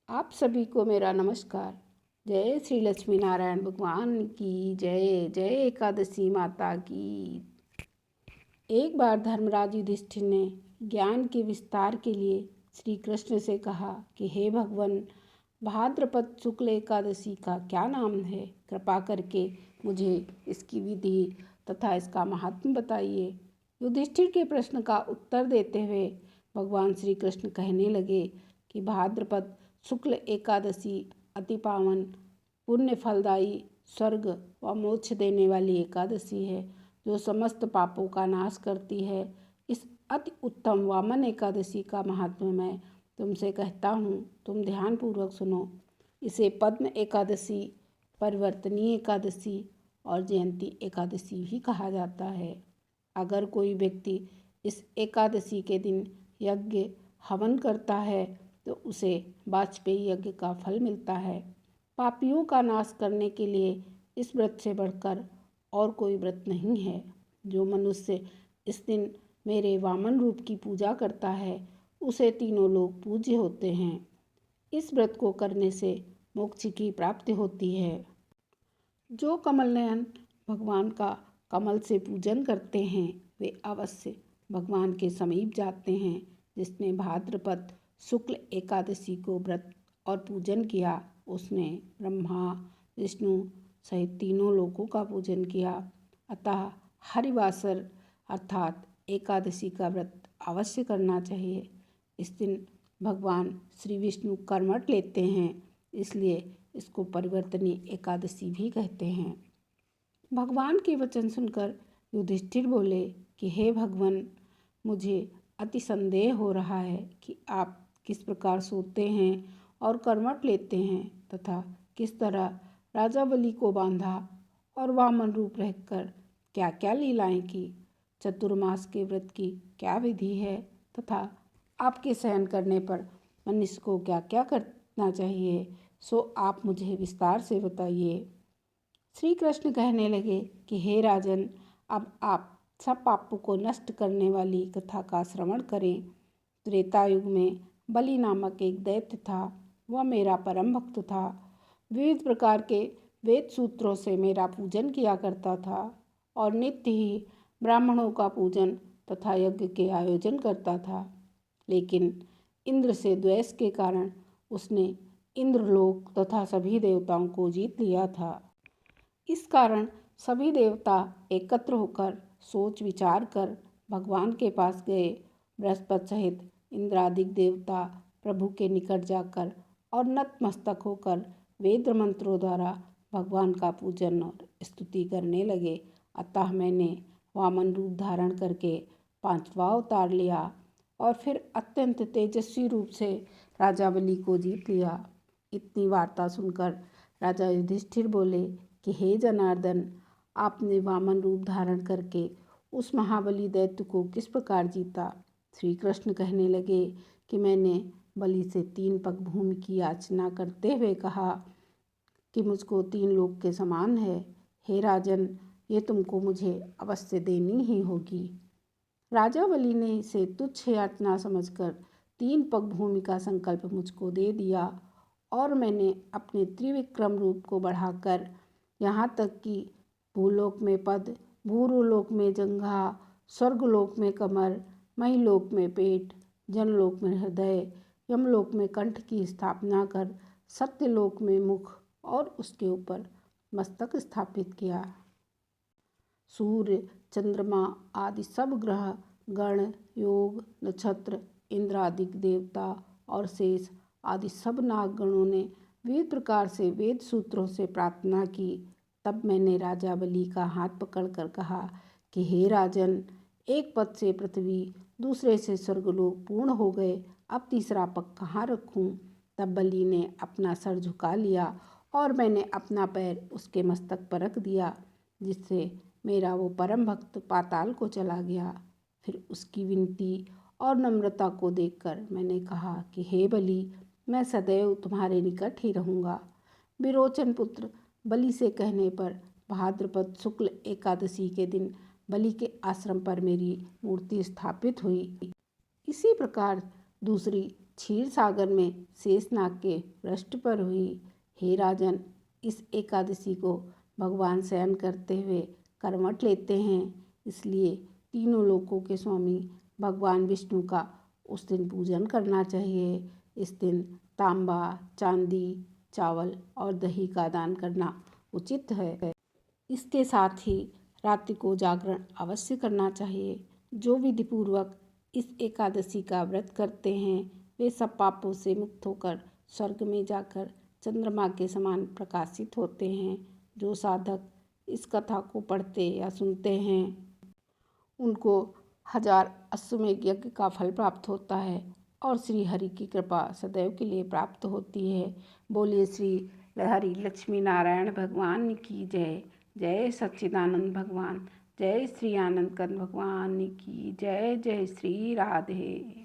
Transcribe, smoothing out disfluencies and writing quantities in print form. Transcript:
आप सभी को मेरा नमस्कार। जय श्री लक्ष्मी नारायण भगवान की जय। जय एकादशी माता की। एक बार धर्मराज युधिष्ठिर ने ज्ञान के विस्तार के लिए श्री कृष्ण से कहा कि हे भगवान, भाद्रपद शुक्ल एकादशी का क्या नाम है? कृपा करके मुझे इसकी विधि तथा इसका महात्म्य बताइए। युधिष्ठिर के प्रश्न का उत्तर देते हुए भगवान श्री कृष्ण कहने लगे कि भाद्रपद शुक्ल एकादशी अति पावन, पुण्य फलदायी, स्वर्ग व मोक्ष देने वाली एकादशी है, जो समस्त पापों का नाश करती है। इस अति उत्तम वामन एकादशी का महात्म्य मैं तुमसे कहता हूँ, तुम ध्यानपूर्वक सुनो। इसे पद्म एकादशी, परिवर्तनीय एकादशी और जयंती एकादशी भी कहा जाता है। अगर कोई व्यक्ति इस एकादशी के दिन यज्ञ हवन करता है तो उसे वाजपेयी यज्ञ का फल मिलता है। पापियों का नाश करने के लिए इस व्रत से बढ़कर और कोई व्रत नहीं है। जो मनुष्य इस दिन मेरे वामन रूप की पूजा करता है, उसे तीनों लोग पूज्य होते हैं। इस व्रत को करने से मोक्ष की प्राप्ति होती है। जो कमल नयन भगवान का कमल से पूजन करते हैं, वे अवश्य भगवान के समीप जाते हैं। जिसने भाद्रपद शुक्ल एकादशी को व्रत और पूजन किया, उसने ब्रह्मा विष्णु सहित तीनों लोकों का पूजन किया। अतः हरिवासर अर्थात एकादशी का व्रत अवश्य करना चाहिए। इस दिन भगवान श्री विष्णु कर्मठ लेते हैं, इसलिए इसको परिवर्तनीय एकादशी भी कहते हैं। भगवान के वचन सुनकर युधिष्ठिर बोले कि हे भगवान, मुझे अति संदेह हो रहा है कि आप किस प्रकार सोते हैं और कर्मठ लेते हैं तथा किस तरह राजा बलि को बांधा और वामन रूप रहकर क्या क्या लीलाएं की। चतुर्मास के व्रत की क्या विधि है तथा आपके सहन करने पर मनुष्य को क्या क्या करना चाहिए, सो आप मुझे विस्तार से बताइए। श्री कृष्ण कहने लगे कि हे राजन, अब आप सब पापों को नष्ट करने वाली कथा का श्रवण करें। त्रेता युग में बलि नामक एक दैत्य था। वह मेरा परम भक्त था। विविध प्रकार के वेद सूत्रों से मेरा पूजन किया करता था और नित्य ही ब्राह्मणों का पूजन तथा यज्ञ के आयोजन करता था। लेकिन इंद्र से द्वेष के कारण उसने इंद्रलोक तथा सभी देवताओं को जीत लिया था। इस कारण सभी देवता एकत्र होकर सोच विचार कर भगवान के पास गए। बृहस्पति सहित इंद्रादिक देवता प्रभु के निकट जाकर और नतमस्तक होकर वेद मंत्रों द्वारा भगवान का पूजन और स्तुति करने लगे। अतः मैंने वामन रूप धारण करके पांचवा अवतार लिया और फिर अत्यंत तेजस्वी रूप से राजा बलि को जीत लिया। इतनी वार्ता सुनकर राजा युधिष्ठिर बोले कि हे जनार्दन, आपने वामन रूप धारण करके उस महाबली दैत्य को किस प्रकार जीता? श्री कृष्ण कहने लगे कि मैंने बलि से 3 पग भूमि की याचना करते हुए कहा कि मुझको 3 लोक के समान है। हे राजन, ये तुमको मुझे अवश्य देनी ही होगी। राजा बलि ने इसे तुच्छ याचना समझकर 3 पग भूमि का संकल्प मुझको दे दिया और मैंने अपने त्रिविक्रम रूप को बढ़ाकर यहाँ तक कि भूलोक में पद, भूलोक में जंघा, स्वर्गलोक में कमर, महिलोक में पेट, जनलोक में हृदय, यमलोक में कंठ की स्थापना कर सत्यलोक में मुख और उसके ऊपर मस्तक स्थापित किया। सूर्य, चंद्रमा आदि सब ग्रह, गण, योग, नक्षत्र, इंद्र आदि देवता और शेष आदि सब नागगणों ने विविध प्रकार से वेद सूत्रों से प्रार्थना की। तब मैंने राजा बलि का हाथ पकड़कर कहा कि हे राजन, एक पद से पृथ्वी, दूसरे से स्वर्गलोक पूर्ण हो गए, अब तीसरा पग कहाँ रखूं? तब बलि ने अपना सर झुका लिया और मैंने अपना पैर उसके मस्तक पर रख दिया, जिससे मेरा वो परम भक्त पाताल को चला गया। फिर उसकी विनती और नम्रता को देखकर मैंने कहा कि हे बलि, मैं सदैव तुम्हारे निकट ही रहूँगा। विरोचन पुत्र बलि से कहने पर भाद्रपद शुक्ल एकादशी के दिन बलि के आश्रम पर मेरी मूर्ति स्थापित हुई। इसी प्रकार दूसरी क्षीर सागर में शेषनाग के पृष्ठ पर हुई। हे राजन, इस एकादशी को भगवान शयन करते हुए करवट लेते हैं, इसलिए तीनों लोकों के स्वामी भगवान विष्णु का उस दिन पूजन करना चाहिए। इस दिन तांबा, चांदी, चावल और दही का दान करना उचित है। इसके साथ ही रात्रि को जागरण अवश्य करना चाहिए। जो विधिपूर्वक इस एकादशी का व्रत करते हैं वे सब पापों से मुक्त होकर स्वर्ग में जाकर चंद्रमा के समान प्रकाशित होते हैं। जो साधक इस कथा को पढ़ते या सुनते हैं उनको 1000 अश्वमेध यज्ञ का फल प्राप्त होता है और श्री हरि की कृपा सदैव के लिए प्राप्त होती है। बोलिए श्री हरि लक्ष्मी नारायण भगवान की जय। जय सच्चिदानंद भगवान, जय श्री आनंद कंद भगवान की जय। जय श्री राधे।